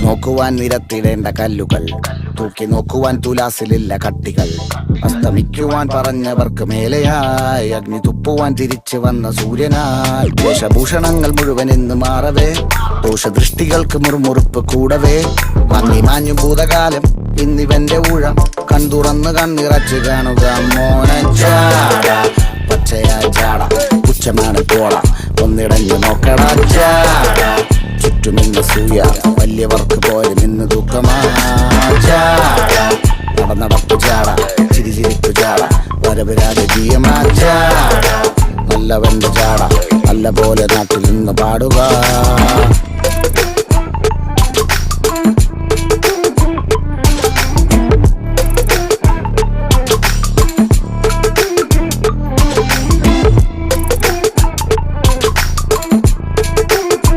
നോക്കുവാൻ നിരത്തിടേണ്ട കല്ലുകൾ, തൂക്കി നോക്കുവാൻ തുലാസിലില്ല കട്ടികൾ. അസ്തമിക്കുവാൻ പറഞ്ഞവർക്ക് മേലെയായി അഗ്നി തുപ്പുവാൻ തിരിച്ചു വന്ന സൂര്യനായി. വേഷഭൂഷണങ്ങൾ മുഴുവൻ ഇന്ന് മാറവേ, ദോഷദൃഷ്ടികൾക്ക് മുറുമുറുപ്പ് കൂടവേ. മങ്ങി മാഞ്ഞു ഭൂതകാലം ഇന്നിവന്റെ ഊഴം, കൺതുറന്ന് കണ്ണിറച്ച് കാണുക മോനച്ചാട. പച്ചയാ ചാട പുച്ഛമാണ് പോള, ഒന്നിടഞ്ഞു നോക്കടാ ചാട. ചുറ്റുമിന്ന് സൂയ വലിയവർക്ക് പോലും ഇന്ന് ദുഃഖമാ ചാട. നടപ്പ് ചാട, ചിരിച്ചിരിപ്പു ചാട, വരവ് രാജകീയമാ ചാട. നല്ലവന്റെ ചാട, നല്ല പോലെ നാട്ടിൽ നിന്ന് പാടുക.